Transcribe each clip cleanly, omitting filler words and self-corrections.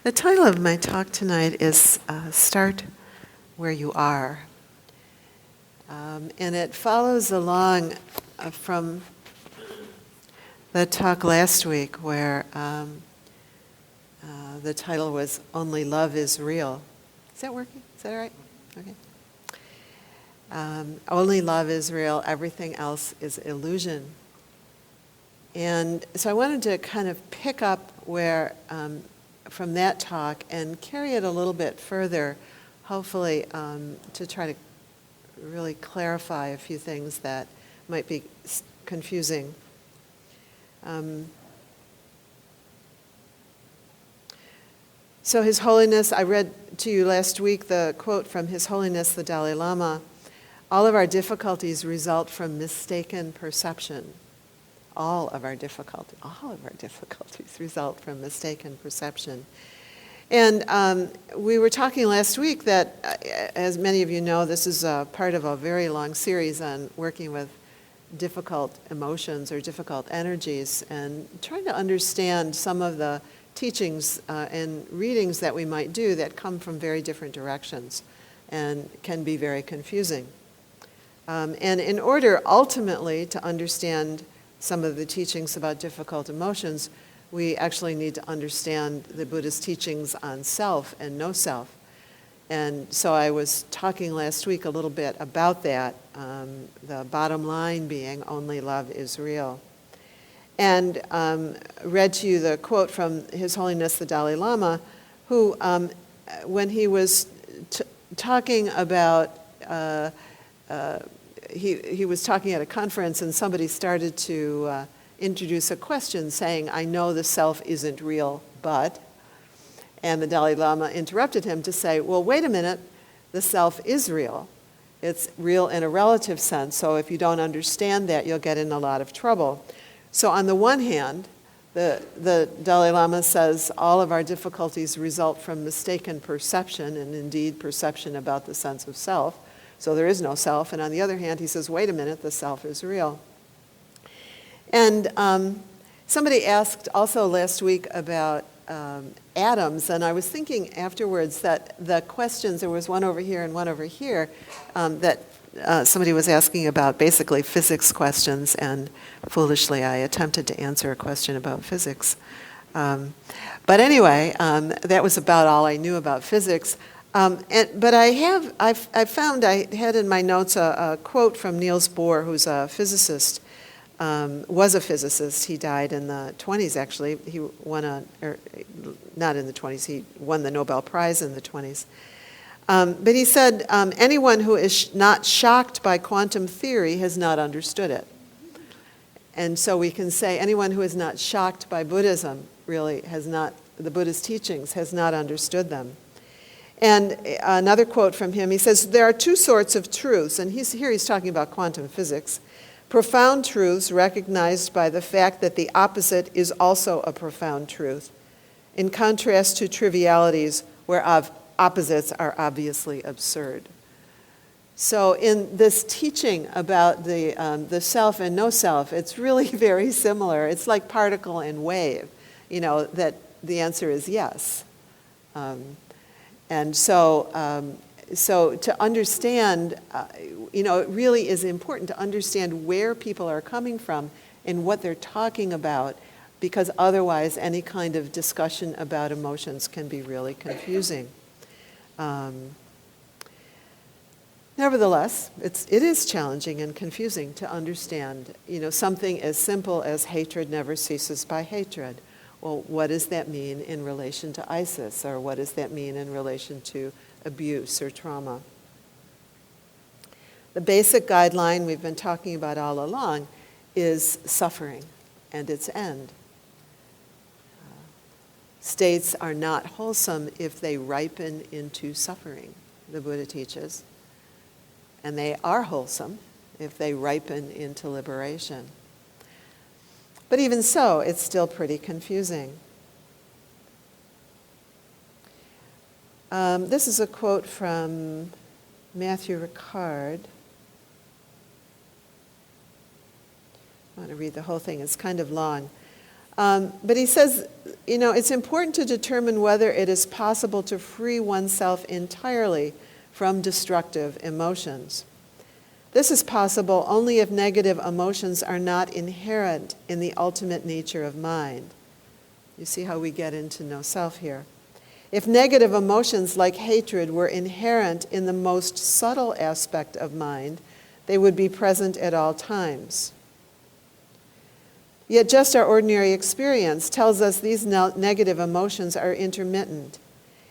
The title of my talk tonight is Start Where You Are. And it follows along from the talk last week where the title was Only Love is Real. Is that working? Is that all right? Okay. Only love is real, everything else is illusion. And so I wanted to kind of pick up where from that talk and carry it a little bit further, hopefully to try to really clarify a few things that might be confusing. So His Holiness, I read to you last week the quote from His Holiness the Dalai Lama, all of our difficulties result from mistaken perception. All of our difficulties result from mistaken perception. And we were talking last week that, as many of you know, this is part of a very long series on working with difficult emotions or difficult energies and trying to understand some of the teachings and readings that we might do that come from very different directions and can be very confusing. And in order ultimately to understand some of the teachings about difficult emotions, we actually need to understand the Buddha's teachings on self and no self. And so I was talking last week a little bit about that, the bottom line being only love is real. And read to you the quote from His Holiness the Dalai Lama, who, when he was talking about he was talking at a conference and somebody started to introduce a question saying, I know the self isn't real, but, and the Dalai Lama interrupted him to say, well, wait a minute, the self is real. It's real in a relative sense, so if you don't understand that, you'll get in a lot of trouble. So on the one hand, the Dalai Lama says all of our difficulties result from mistaken perception, and indeed perception about the sense of self. So there is no self. And on the other hand, he says, wait a minute, the self is real. And somebody asked also last week about atoms, and I was thinking afterwards that the questions, there was one over here and one over here, that somebody was asking about basically physics questions, and foolishly I attempted to answer a question about physics. But anyway, that was about all I knew about physics. But I found I had in my notes a quote from Niels Bohr, who's a physicist, was a physicist. He died in the 20s, actually. He won not in the 20s, he won the Nobel Prize in the 20s. But he said, anyone who is not shocked by quantum theory has not understood it. And so we can say anyone who is not shocked by Buddhism really has not, the Buddha's teachings, has not understood them. And another quote from him, he says, there are two sorts of truths, and he's talking about quantum physics. Profound truths recognized by the fact that the opposite is also a profound truth, in contrast to trivialities where opposites are obviously absurd. So in this teaching about the self and no self, it's really very similar. It's like particle and wave, that the answer is yes. And so to understand, it really is important to understand where people are coming from and what they're talking about, because otherwise any kind of discussion about emotions can be really confusing. Nevertheless, it is challenging and confusing to understand, something as simple as hatred never ceases by hatred. Well, what does that mean in relation to ISIS? Or what does that mean in relation to abuse or trauma? The basic guideline we've been talking about all along is suffering and its end. States are not wholesome if they ripen into suffering, the Buddha teaches. And they are wholesome if they ripen into liberation. But even so, it's still pretty confusing. This is a quote from Matthew Ricard. I want to read the whole thing. It's kind of long. But he says, it's important to determine whether it is possible to free oneself entirely from destructive emotions. This is possible only if negative emotions are not inherent in the ultimate nature of mind. You see how we get into no self here. If negative emotions like hatred were inherent in the most subtle aspect of mind, they would be present at all times. Yet just our ordinary experience tells us these negative emotions are intermittent.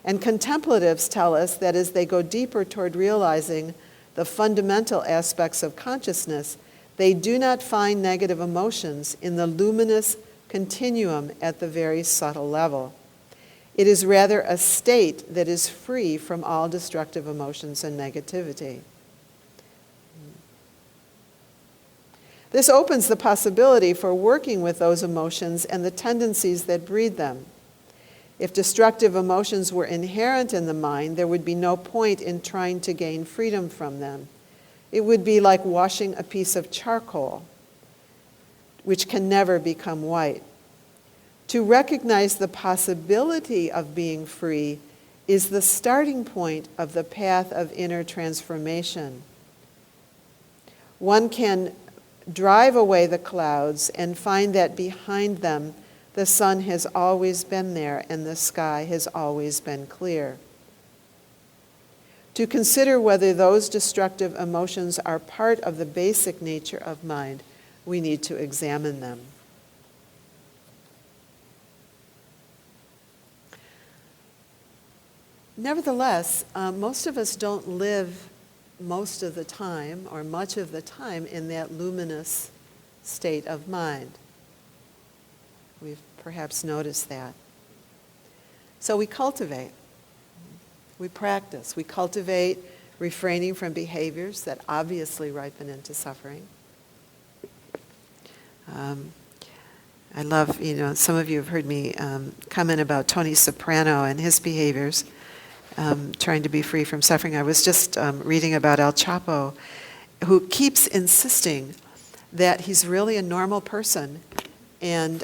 And contemplatives tell us that as they go deeper toward realizing the fundamental aspects of consciousness, they do not find negative emotions in the luminous continuum at the very subtle level. It is rather a state that is free from all destructive emotions and negativity. This opens the possibility for working with those emotions and the tendencies that breed them. If destructive emotions were inherent in the mind, there would be no point in trying to gain freedom from them. It would be like washing a piece of charcoal, which can never become white. To recognize the possibility of being free is the starting point of the path of inner transformation. One can drive away the clouds and find that behind them the sun has always been there and the sky has always been clear. To consider whether those destructive emotions are part of the basic nature of mind, we need to examine them. Nevertheless, most of us don't live most of the time or much of the time in that luminous state of mind. We've perhaps noticed that. So we cultivate, we practice, we cultivate refraining from behaviors that obviously ripen into suffering. I love, some of you have heard me comment about Tony Soprano and his behaviors. Trying to be free from suffering. I was just reading about El Chapo, who keeps insisting that he's really a normal person, and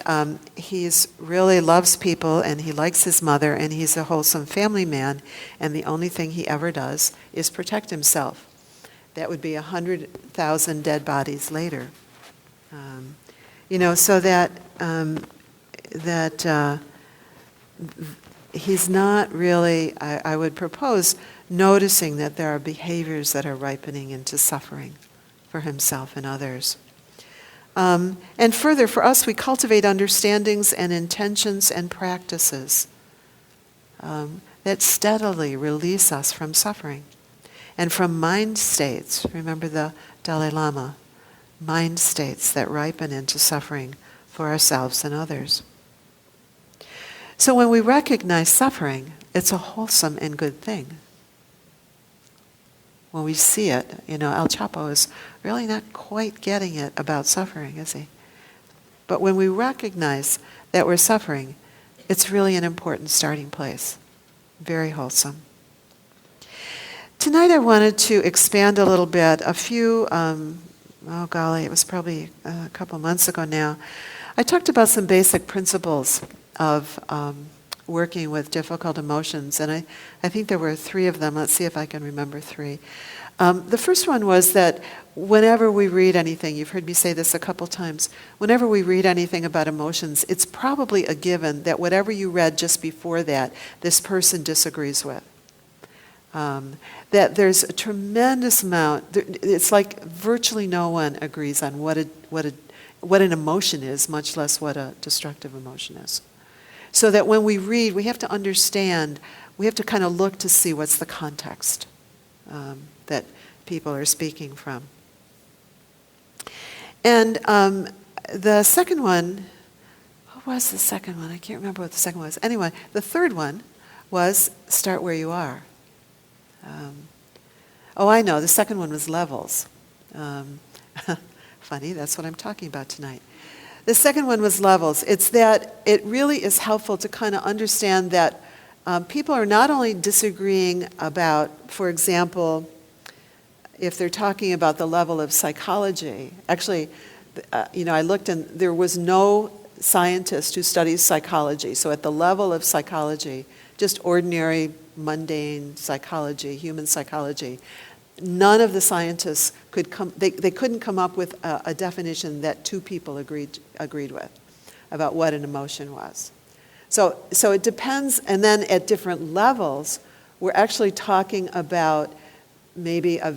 he's really loves people, and he likes his mother, and he's a wholesome family man, and the only thing he ever does is protect himself. That would be 100,000 dead bodies later. So that he's not really, I would propose, noticing that there are behaviors that are ripening into suffering for himself and others. And further, for us, we cultivate understandings and intentions and practices that steadily release us from suffering and from mind states. Remember the Dalai Lama, mind states that ripen into suffering for ourselves and others. So when we recognize suffering, it's a wholesome and good thing. When we see it, El Chapo is really not quite getting it about suffering, is he? But when we recognize that we're suffering, it's really an important starting place. Very wholesome. Tonight I wanted to expand a little bit. It was probably a couple months ago now. I talked about some basic principles of working with difficult emotions, and I think there were 3 of them. Let's see if I can remember 3. The first one was that whenever we read anything, you've heard me say this a couple times, whenever we read anything about emotions, it's probably a given that whatever you read just before that, this person disagrees with. That there's a tremendous amount, it's like virtually no one agrees on what an emotion is, much less what a destructive emotion is. So that when we read, we have to understand, we have to kind of look to see what's the context that people are speaking from. And the second one, what was the second one? I can't remember what the second was. Anyway, the third one was start where you are. I know, the second one was levels. Funny, that's what I'm talking about tonight. The second one was levels. It's that it really is helpful to kind of understand that people are not only disagreeing about, for example, if they're talking about the level of psychology. Actually, I looked and there was no scientist who studies psychology, so at the level of psychology, just ordinary, mundane psychology, human psychology, none of the scientists could they couldn't come up with a definition that two people agreed with about what an emotion was. So it depends, and then at different levels, we're actually talking about maybe a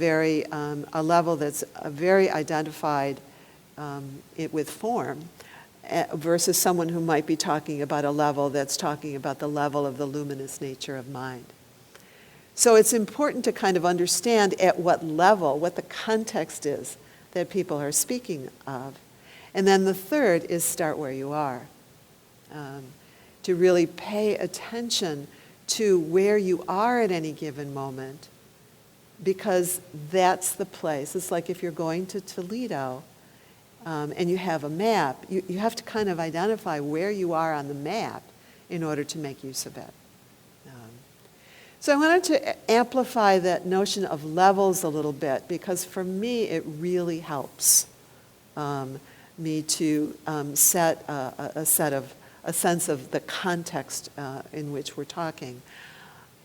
level that's very identified with form, versus someone who might be talking about a level that's talking about the level of the luminous nature of mind. So it's important to kind of understand at what level, what the context is that people are speaking of. And then the third is start where you are. To really pay attention to where you are at any given moment, because that's the place. It's like if you're going to Toledo and you have a map, you have to kind of identify where you are on the map in order to make use of it. So I wanted to amplify that notion of levels a little bit, because for me it really helps me to set a sense of the context in which we're talking.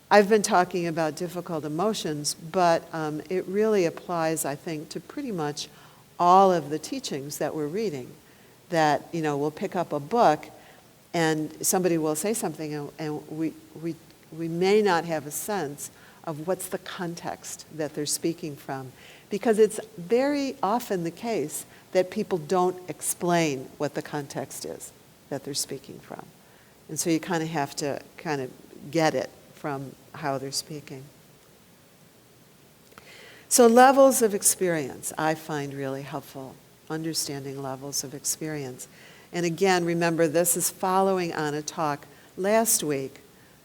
I've been talking about difficult emotions, but it really applies, I think, to pretty much all of the teachings that we're reading. That, we'll pick up a book and somebody will say something and we may not have a sense of what's the context that they're speaking from, because it's very often the case that people don't explain what the context is that they're speaking from. And so you kind of have to kind of get it from how they're speaking. So levels of experience I find really helpful, understanding levels of experience. And again, remember, this is following on a talk last week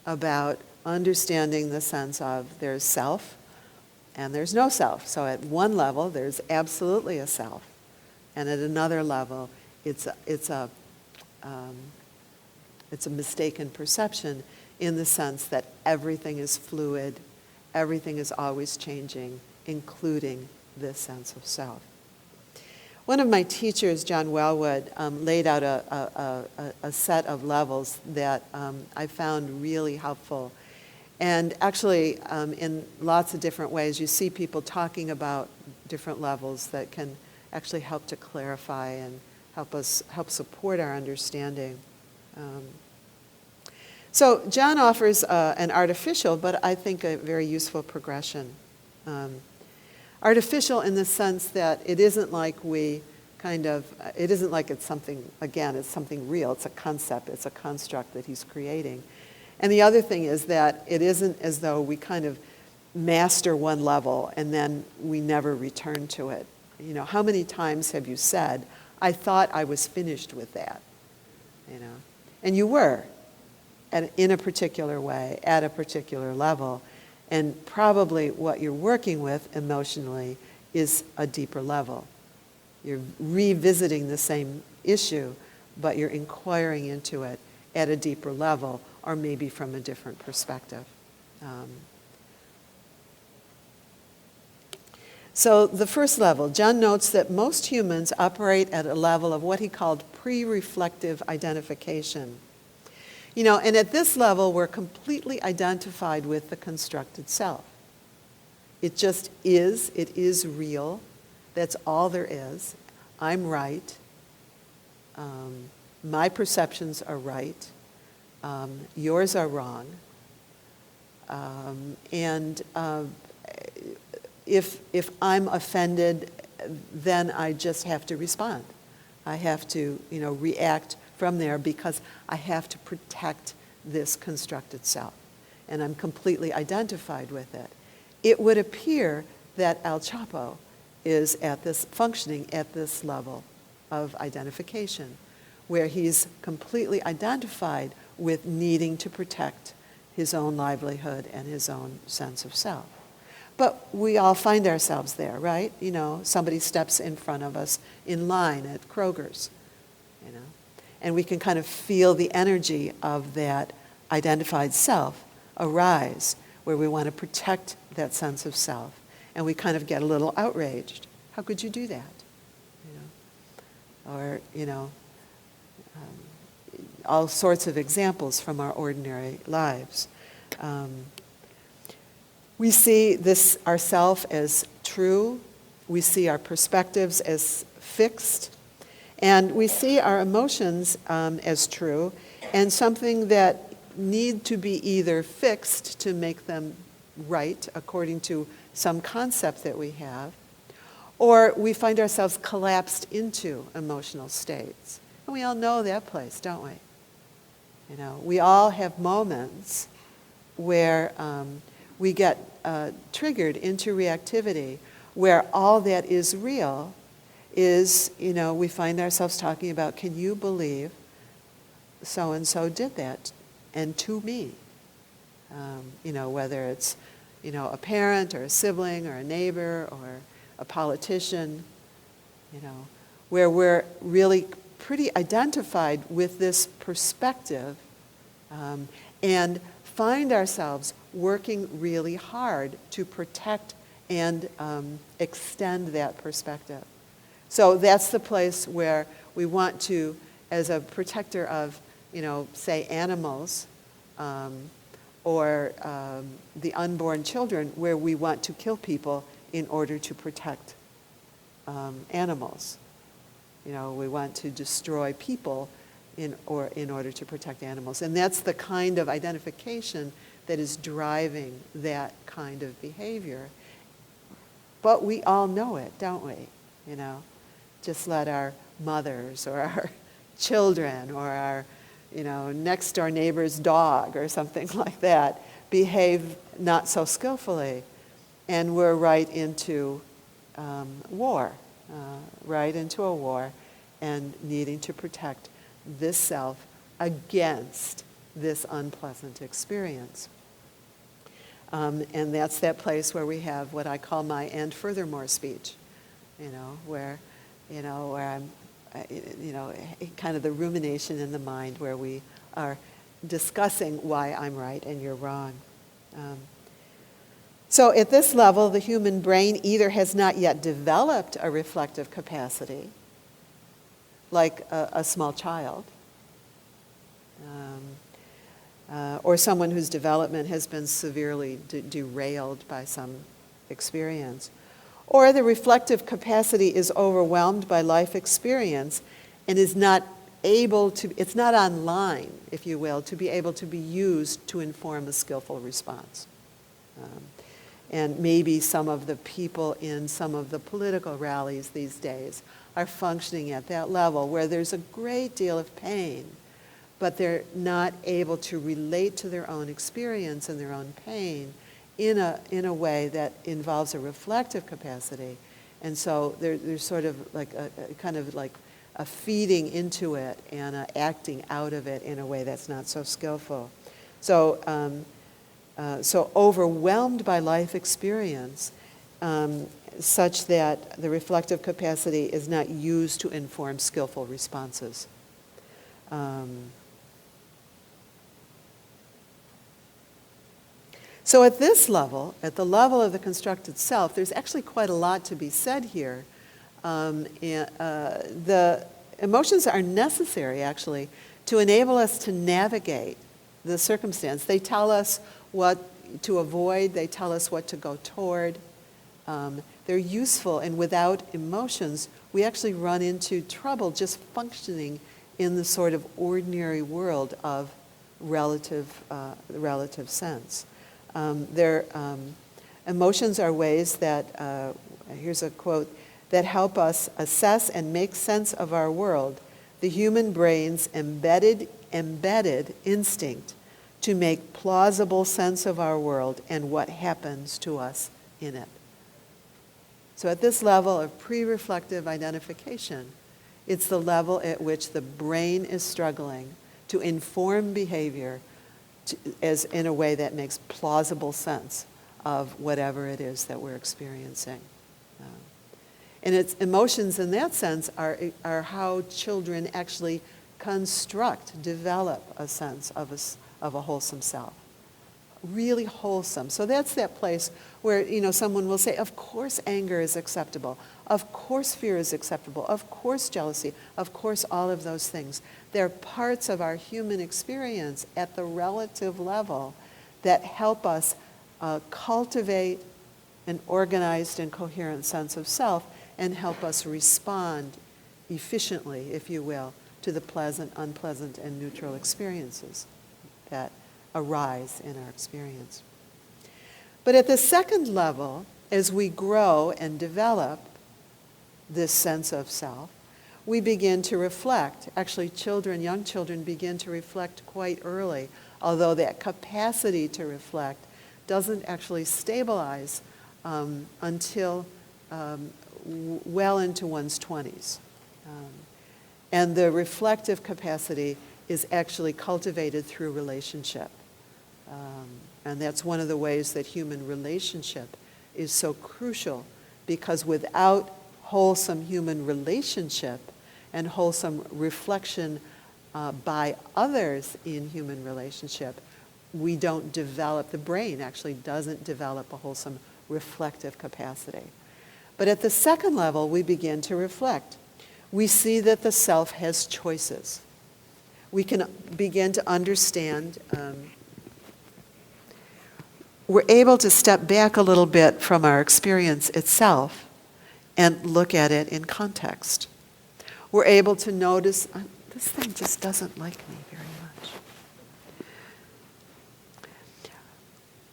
about understanding the sense of there's self and there's no self. So at one level, there's absolutely a self. And at another level, it's a mistaken perception, in the sense that everything is fluid, everything is always changing, including this sense of self. One of my teachers, John Wellwood, laid out a set of levels that I found really helpful. And actually, in lots of different ways, you see people talking about different levels that can actually help to clarify and help support our understanding. So John offers an artificial, but I think a very useful progression. Artificial in the sense that it isn't like it isn't like it's something, again, it's something real. It's a concept, it's a construct that he's creating. And the other thing is that it isn't as though we kind of master one level and then we never return to it. How many times have you said, I thought I was finished with that? And you were. In a particular way, at a particular level. And probably what you're working with emotionally is a deeper level. You're revisiting the same issue, but you're inquiring into it at a deeper level, or maybe from a different perspective. So the first level, John notes that most humans operate at a level of what he called pre-reflective identification. And at this level, we're completely identified with the constructed self. It just is. It is real. That's all there is. I'm right. My perceptions are right. Yours are wrong. And if I'm offended, then I just have to respond. I have to, react from there, because I have to protect this constructed self. And I'm completely identified with it. It would appear that El Chapo is functioning at this level of identification, where he's completely identified with needing to protect his own livelihood and his own sense of self. But we all find ourselves there, right? Somebody steps in front of us in line at Kroger's, and we can kind of feel the energy of that identified self arise, where we want to protect that sense of self. And we kind of get a little outraged. How could you do that? Or, all sorts of examples from our ordinary lives. We see this ourself as true. We see our perspectives as fixed. And we see our emotions as true and something that need to be either fixed to make them right according to some concept that we have, or we find ourselves collapsed into emotional states. And we all know that place, don't we? You know, we all have moments where we get triggered into reactivity, where all that is real is, you know, we find ourselves talking about, can you believe so-and-so did that, and to me? You know, whether it's, you know, a parent or a sibling or a neighbor or a politician, you know, where we're really pretty identified with this perspective and find ourselves working really hard to protect and extend that perspective. So that's the place where we want to, as a protector of, you know, say animals or the unborn children, where we want to kill people in order to protect animals. You know, we want to destroy people in order to protect animals. And that's the kind of identification that is driving that kind of behavior. But we all know it, don't we? You know, just let our mothers or our children or our, you know, next door neighbor's dog or something like that behave not so skillfully, and we're right into war, right into a war, and needing to protect this self against this unpleasant experience. And that's that place where we have what I call my and furthermore speech, you know, where I'm, you know, kind of the rumination in the mind where we are discussing why I'm right and you're wrong. So at this level, the human brain either has not yet developed a reflective capacity, like a small child, or someone whose development has been severely derailed by some experience, or the reflective capacity is overwhelmed by life experience and is not able to, it's not online, if you will, to be able to be used to inform a skillful response. And maybe some of the people in some of the political rallies these days are functioning at that level where there's a great deal of pain, but they're not able to relate to their own experience and their own pain in a way that involves a reflective capacity. And so there's sort of like a kind of like a feeding into it and a acting out of it in a way that's not so skillful. So so overwhelmed by life experience such that the reflective capacity is not used to inform skillful responses. So at this level, at the level of the constructed self, there's actually quite a lot to be said here. The emotions are necessary, actually, to enable us to navigate the circumstance. They tell us what to avoid. They tell us what to go toward. They're useful, and without emotions, we actually run into trouble just functioning in the sort of ordinary world of relative sense. Their emotions are ways that, here's a quote, that help us assess and make sense of our world, the human brain's embedded instinct to make plausible sense of our world and what happens to us in it. So at this level of pre-reflective identification, it's the level at which the brain is struggling to inform behavior as in a way that makes plausible sense of whatever it is that we're experiencing. And its emotions in that sense are how children actually construct, develop a sense of a wholesome self, really wholesome. So that's that place where, someone will say, of course anger is acceptable. Of course fear is acceptable. Of course jealousy. Of course all of those things. They're parts of our human experience at the relative level that help us cultivate an organized and coherent sense of self and help us respond efficiently, if you will, to the pleasant, unpleasant, and neutral experiences that arise in our experience. But at the second level, as we grow and develop this sense of self, we begin to reflect. Actually, young children begin to reflect quite early, although that capacity to reflect doesn't actually stabilize until well into one's 20s. And the reflective capacity is actually cultivated through relationship. And that's one of the ways that human relationship is so crucial, because without wholesome human relationship and wholesome reflection by others in human relationship, we don't develop, the brain actually doesn't develop a wholesome reflective capacity. But at the second level, we begin to reflect. We see that the self has choices. We can begin to understand, we're able to step back a little bit from our experience itself and look at it in context. We're able to notice, this thing just doesn't like me very much.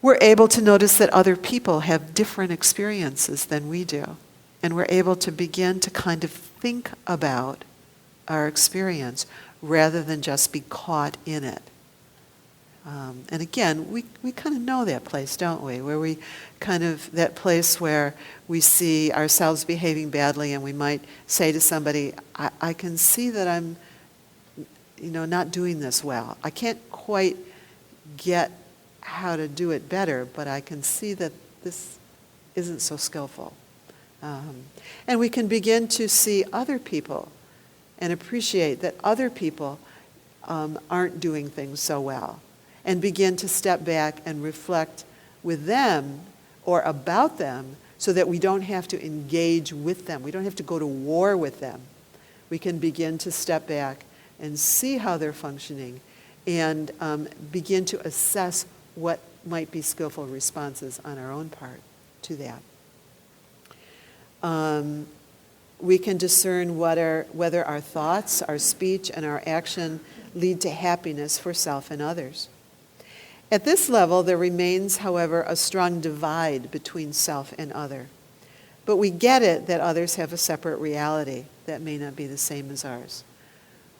We're able to notice that other people have different experiences than we do. And we're able to begin to kind of think about our experience rather than just be caught in it. And again, we kind of know that place, don't we? Where we kind of, that place where we see ourselves behaving badly and we might say to somebody, I can see that I'm, not doing this well. I can't quite get how to do it better, but I can see that this isn't so skillful. And we can begin to see other people and appreciate that other people aren't doing things so well, and begin to step back and reflect with them or about them so that we don't have to engage with them. We don't have to go to war with them. We can begin to step back and see how they're functioning and begin to assess what might be skillful responses on our own part to that. We can discern whether our thoughts, our speech, and our action lead to happiness for self and others. At this level, there remains, however, a strong divide between self and other. But we get it that others have a separate reality that may not be the same as ours.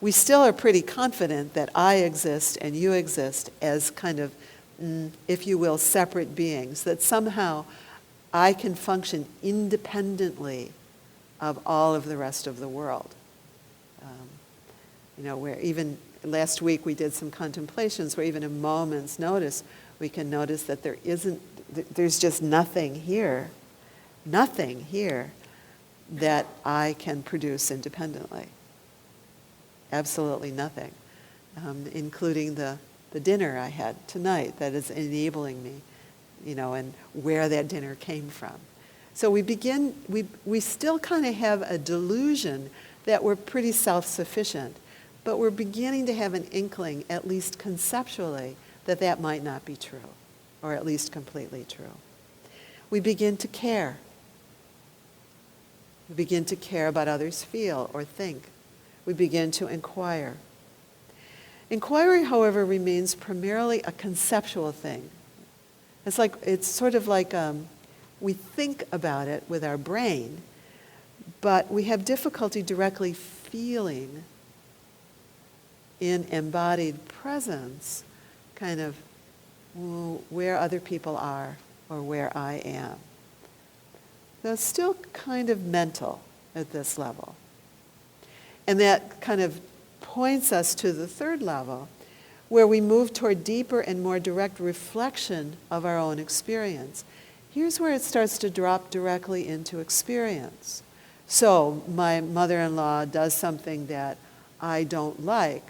We still are pretty confident that I exist and you exist as kind of, if you will, separate beings, that somehow I can function independently of all of the rest of the world. Where even last week we did some contemplations where even a moment's notice, we can notice that there's just nothing here that I can produce independently. Absolutely nothing, including the dinner I had tonight that is enabling me, and where that dinner came from. So we still kind of have a delusion that we're pretty self-sufficient, but we're beginning to have an inkling, at least conceptually, that might not be true, or at least completely true. We begin to care. We begin to care about others feel or think. We begin to inquire. Inquiry, however, remains primarily a conceptual thing. It's sort of like we think about it with our brain, but we have difficulty directly feeling in embodied presence kind of where other people are or where I am. So it's still kind of mental at this level. And that kind of points us to the third level, where we move toward deeper and more direct reflection of our own experience. Here's where it starts to drop directly into experience. So my mother-in-law does something that I don't like,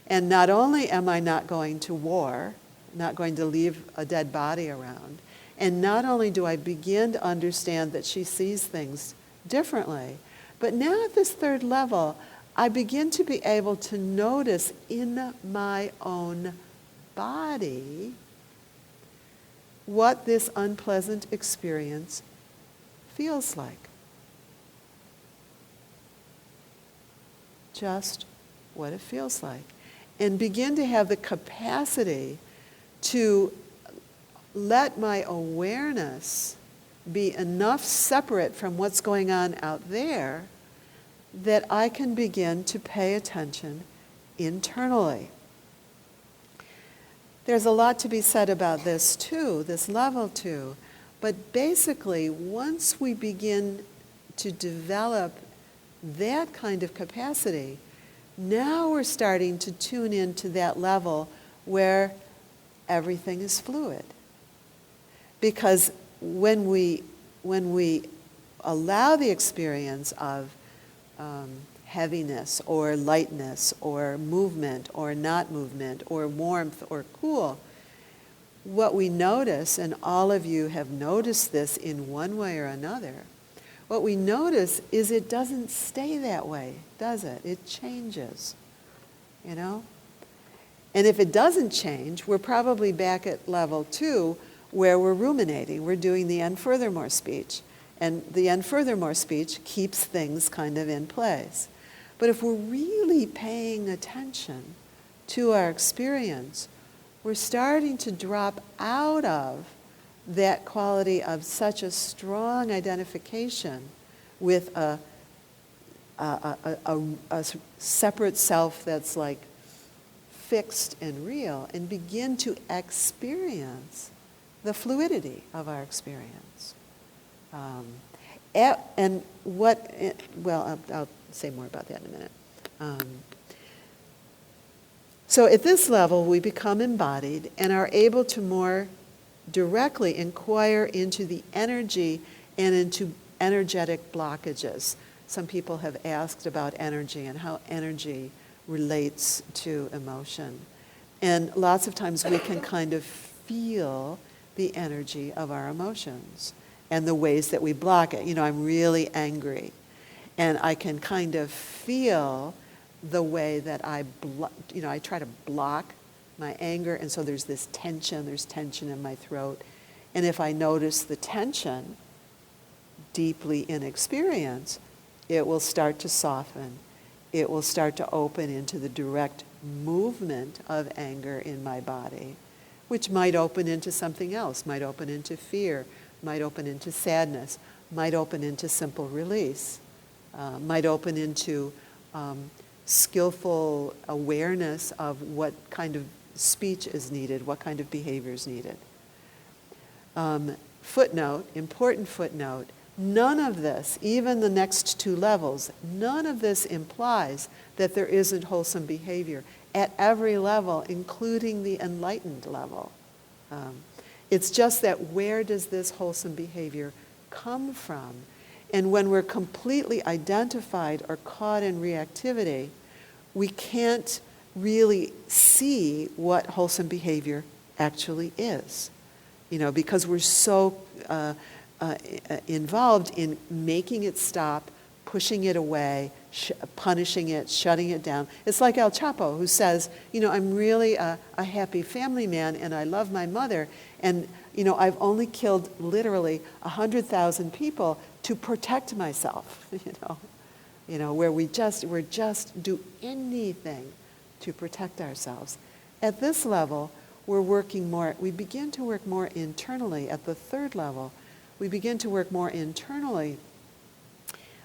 and not only am I not going to war, not going to leave a dead body around. And not only do I begin to understand that she sees things differently, but now at this third level, I begin to be able to notice in my own body what this unpleasant experience feels like. Just what it feels like. And begin to have the capacity to let my awareness be enough separate from what's going on out there that I can begin to pay attention internally. There's a lot to be said about this too, this level too, but basically once we begin to develop that kind of capacity, now we're starting to tune into that level where everything is fluid. Because when we allow the experience of heaviness or lightness or movement or not movement or warmth or cool, what we notice, and all of you have noticed this in one way or another, what we notice is it doesn't stay that way, does it? It changes, you know? And if it doesn't change, we're probably back at level 2 where we're ruminating. We're doing the and furthermore speech. And the and furthermore speech keeps things kind of in place. But if we're really paying attention to our experience, we're starting to drop out of that quality of such a strong identification with a separate self that's like fixed and real, and begin to experience the fluidity of our experience. And what, well, I'll say more about that in a minute. So at this level, we become embodied and are able to more directly inquire into the energy and into energetic blockages. Some people have asked about energy and how energy relates to emotion. And lots of times we can kind of feel the energy of our emotions and the ways that we block it. You know, I'm really angry, and I can kind of feel the way that I try to block my anger, and so there's tension in my throat. And if I notice the tension deeply in experience, it will start to soften. It will start to open into the direct movement of anger in my body, which might open into something else, might open into fear, might open into sadness, might open into simple release, might open into skillful awareness of what kind of speech is needed, what kind of behavior is needed. Footnote, important footnote, none of this, even the next 2 levels, none of this implies that there isn't wholesome behavior at every level, including the enlightened level. It's just that where does this wholesome behavior come from? And when we're completely identified or caught in reactivity, we can't really see what wholesome behavior actually is, you know, because we're so involved in making it stop, pushing it away, punishing it, shutting it down. It's like El Chapo, who says, you know, I'm really a happy family man and I love my mother, and you know, I've only killed literally 100,000 people to protect myself, you know, where we're just do anything to protect ourselves. At this level, we begin to work more internally. At the 3rd level, we begin to work more internally,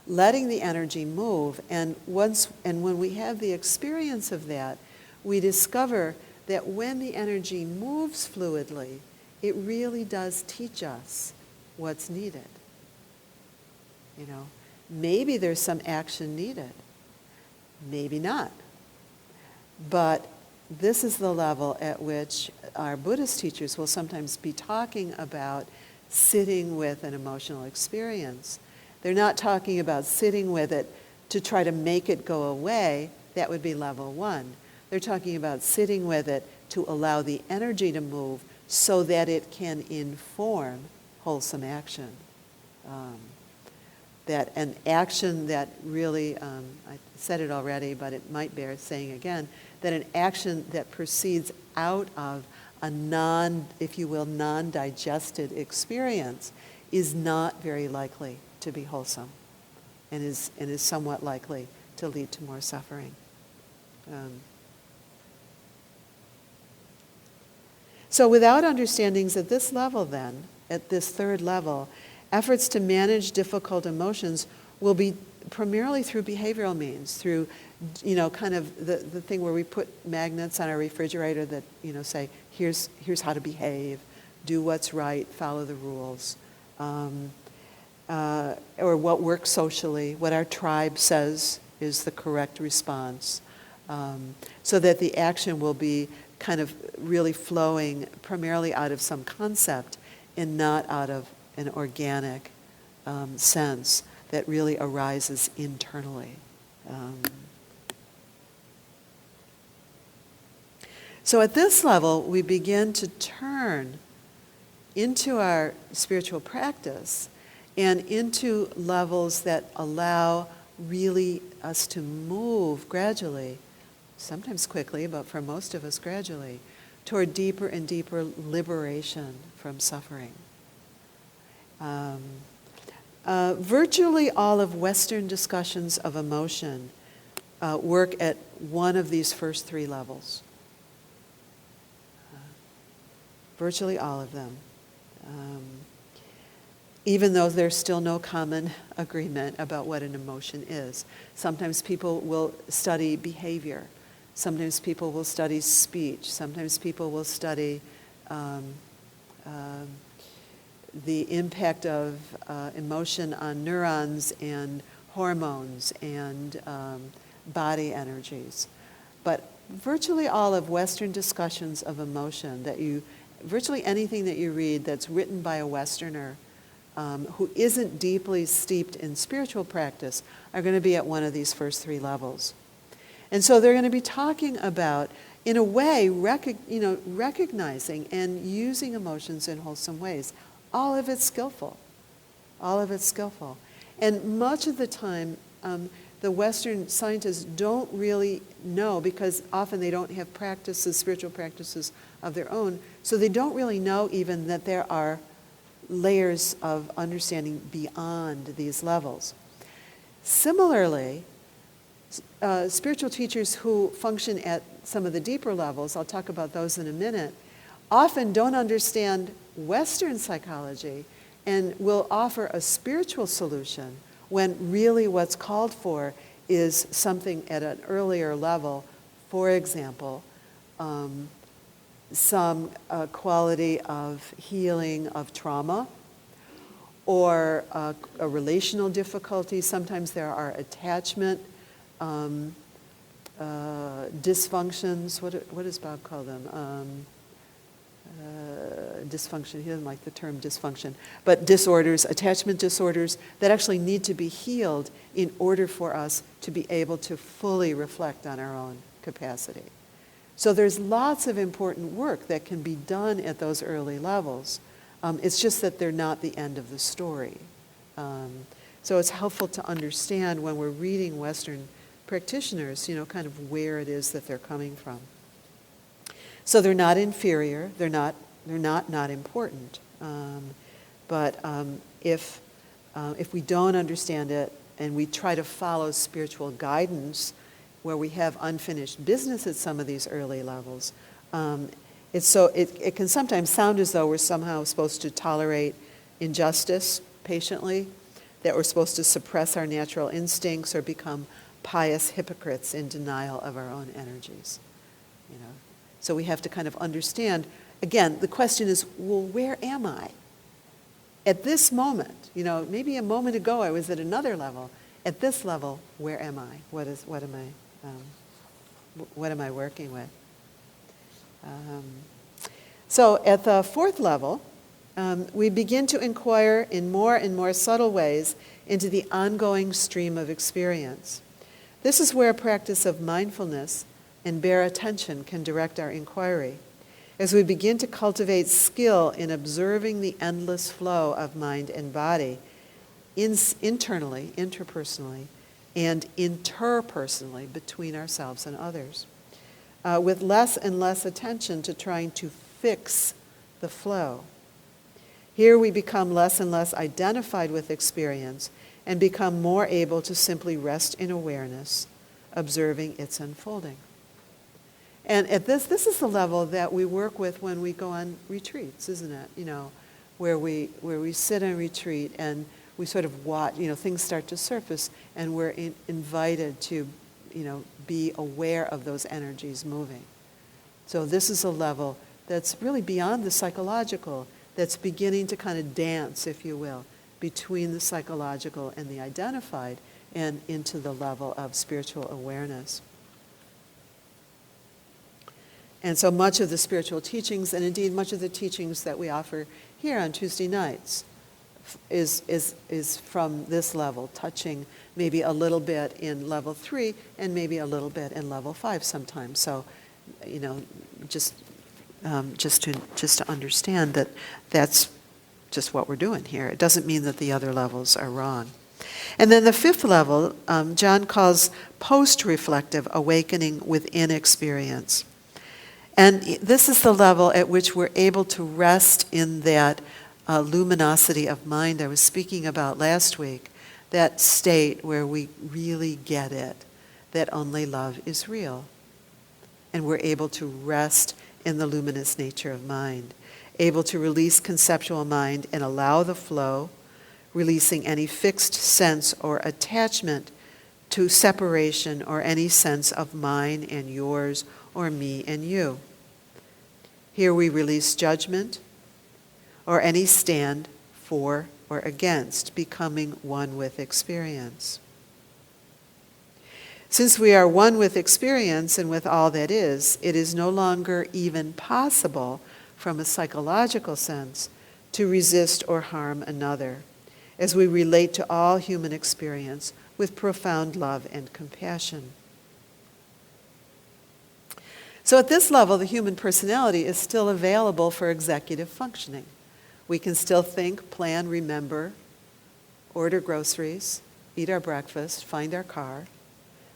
letting the energy move. And when we have the experience of that, we discover that when the energy moves fluidly, it really does teach us what's needed. You know, maybe there's some action needed, maybe not. But this is the level at which our Buddhist teachers will sometimes be talking about sitting with an emotional experience. They're not talking about sitting with it to try to make it go away. That would be level 1. They're talking about sitting with it to allow the energy to move so that it can inform wholesome action. That an action that really, I said it already, but it might bear saying again, that an action that proceeds out of a if you will, non-digested experience is not very likely to be wholesome and is somewhat likely to lead to more suffering. So without understandings at this level then, at this third level, efforts to manage difficult emotions will be primarily through behavioral means, through, kind of the thing where we put magnets on our refrigerator that, say, here's how to behave, do what's right, follow the rules, or what works socially, what our tribe says is the correct response, so that the action will be kind of really flowing primarily out of some concept and not out of an organic sense that really arises internally. So at this level, we begin to turn into our spiritual practice and into levels that allow really us to move gradually, sometimes quickly, but for most of us gradually, toward deeper and deeper liberation from suffering. Virtually all of Western discussions of emotion work at one of these first three levels. Virtually all of them. Even though there's still no common agreement about what an emotion is. Sometimes people will study behavior. Sometimes people will study speech. Sometimes people will study the impact of emotion on neurons and hormones and body energies. But virtually all of Western discussions of emotion virtually anything that you read that's written by a Westerner who isn't deeply steeped in spiritual practice are going to be at one of these first three levels. And so they're going to be talking about, in a way, recognizing and using emotions in wholesome ways. All of it's skillful. All of it's skillful. And much of the time, the Western scientists don't really know, because often they don't have spiritual practices of their own, so they don't really know even that there are layers of understanding beyond these levels. Similarly, spiritual teachers who function at some of the deeper levels, I'll talk about those in a minute, often don't understand Western psychology and will offer a spiritual solution when really what's called for is something at an earlier level. For example, some quality of healing of trauma or a relational difficulty. Sometimes there are attachment dysfunctions. What does Bob call them? Dysfunction. He doesn't like the term dysfunction. But disorders, attachment disorders that actually need to be healed in order for us to be able to fully reflect on our own capacity. So there's lots of important work that can be done at those early levels. It's just that they're not the end of the story. So it's helpful to understand when we're reading Western practitioners, kind of where it is that they're coming from. So they're not inferior. They're not important. But if we don't understand it and we try to follow spiritual guidance, where we have unfinished business at some of these early levels, it can sometimes sound as though we're somehow supposed to tolerate injustice patiently, that we're supposed to suppress our natural instincts or become pious hypocrites in denial of our own energies. So we have to kind of understand, again, the question is, well, where am I? At this moment, maybe a moment ago I was at another level. At this level, where am I? What am I working with? So at the fourth level, we begin to inquire in more and more subtle ways into the ongoing stream of experience. This is where a practice of mindfulness and bare attention can direct our inquiry. As we begin to cultivate skill in observing the endless flow of mind and body, internally, interpersonally, and interpersonally between ourselves and others, with less and less attention to trying to fix the flow. Here we become less and less identified with experience and become more able to simply rest in awareness, observing its unfolding. And at this is the level that we work with when we go on retreats, isn't it? You know, where we sit in retreat and we sort of watch, you know, things start to surface and we're invited to, you know, be aware of those energies moving. So this is a level that's really beyond the psychological, that's beginning to kind of dance, if you will, between the psychological and the identified and into the level of spiritual awareness. And so much of the spiritual teachings, and indeed much of the teachings that we offer here on Tuesday nights, is from this level, touching maybe a little bit in level 3 and maybe a little bit in level 5 sometimes. So, you know, just to understand that that's just what we're doing here. It doesn't mean that the other levels are wrong. And then the 5th level, John calls post-reflective awakening within experience. And this is the level at which we're able to rest in that luminosity of mind I was speaking about last week, that state where we really get it, that only love is real. And we're able to rest in the luminous nature of mind, able to release conceptual mind and allow the flow, releasing any fixed sense or attachment to separation or any sense of mine and yours or me and you. Here we release judgment or any stand for or against, becoming one with experience. Since we are one with experience and with all that is, it is no longer even possible, from a psychological sense, to resist or harm another, as we relate to all human experience with profound love and compassion. So at this level, the human personality is still available for executive functioning. We can still think, plan, remember, order groceries, eat our breakfast, find our car.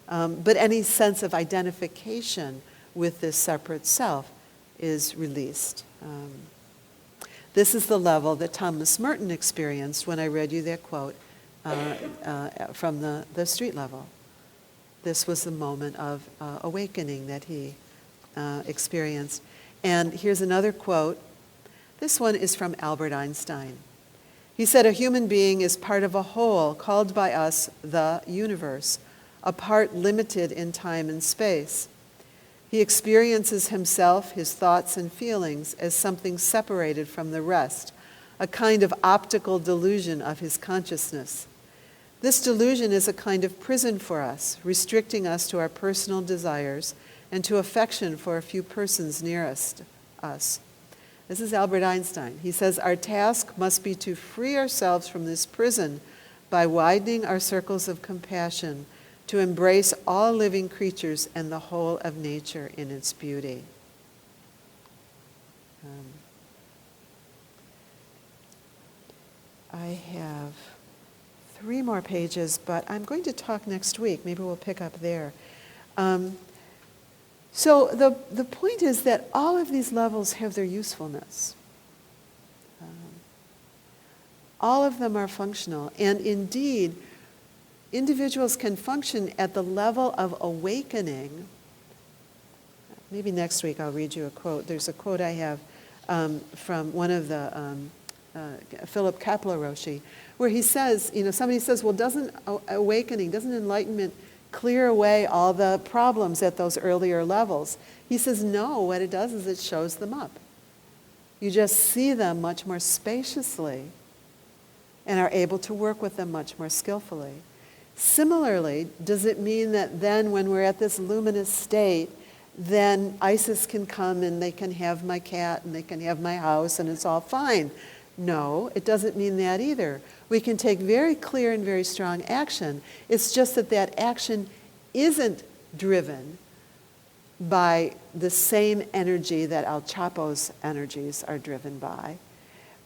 But any sense of identification with this separate self is released. This is the level that Thomas Merton experienced when I read you that quote from the street level. This was the moment of awakening that he experienced. And here's another quote. This one is from Albert Einstein. He said, "A human being is part of a whole called by us the universe, a part limited in time and space. He experiences himself, his thoughts and feelings, as something separated from the rest, a kind of optical delusion of his consciousness. This delusion is a kind of prison for us, restricting us to our personal desires and to affection for a few persons nearest us." This is Albert Einstein. He says, "Our task must be to free ourselves from this prison by widening our circles of compassion, to embrace all living creatures and the whole of nature in its beauty." I have 3 more pages, but I'm going to talk next week. Maybe we'll pick up there. So the point is that all of these levels have their usefulness. All of them are functional. And indeed, individuals can function at the level of awakening. Maybe next week I'll read you a quote. There's a quote I have from one of the Philip Kapla-Roshi, where he says, you know, somebody says, well, doesn't enlightenment clear away all the problems at those earlier levels? He says, no, what it does is it shows them up. You just see them much more spaciously and are able to work with them much more skillfully. Similarly, does it mean that then when we're at this luminous state, then ISIS can come and they can have my cat and they can have my house and it's all fine? No, it doesn't mean that either. We can take very clear and very strong action. It's just that that action isn't driven by the same energy that El Chapo's energies are driven by.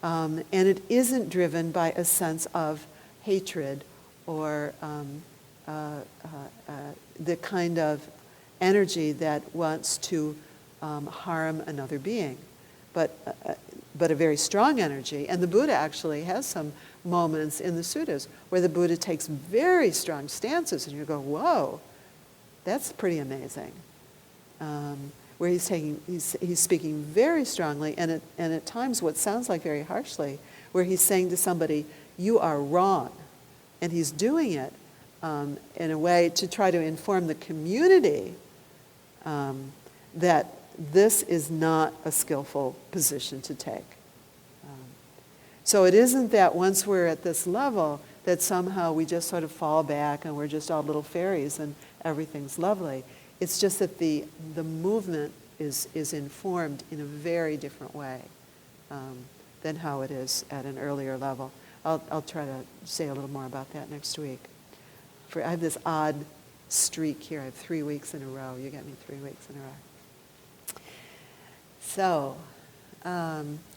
And it isn't driven by a sense of hatred or the kind of energy that wants to harm another being, but a very strong energy. And the Buddha actually has some moments in the suttas where the Buddha takes very strong stances, and you go, whoa, that's pretty amazing. Where he's speaking very strongly, and at times what sounds like very harshly, where he's saying to somebody, you are wrong. And he's doing it in a way to try to inform the community that this is not a skillful position to take. So it isn't that once we're at this level that somehow we just sort of fall back and we're just all little fairies and everything's lovely. It's just that the movement is informed in a very different way than how it is at an earlier level. I'll try to say a little more about that next week. I have this odd streak here. I have 3 weeks in a row. You get me 3 weeks in a row. So,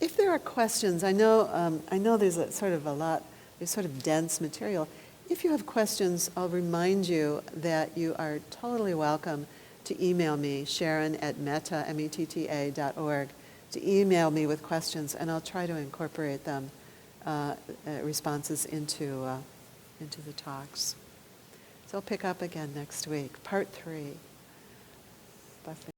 if there are questions, I know there's there's sort of dense material. If you have questions, I'll remind you that you are totally welcome to email me, sharon@metta.org, to email me with questions, and I'll try to incorporate them, responses into the talks. So I'll pick up again next week, part 3. Blessings.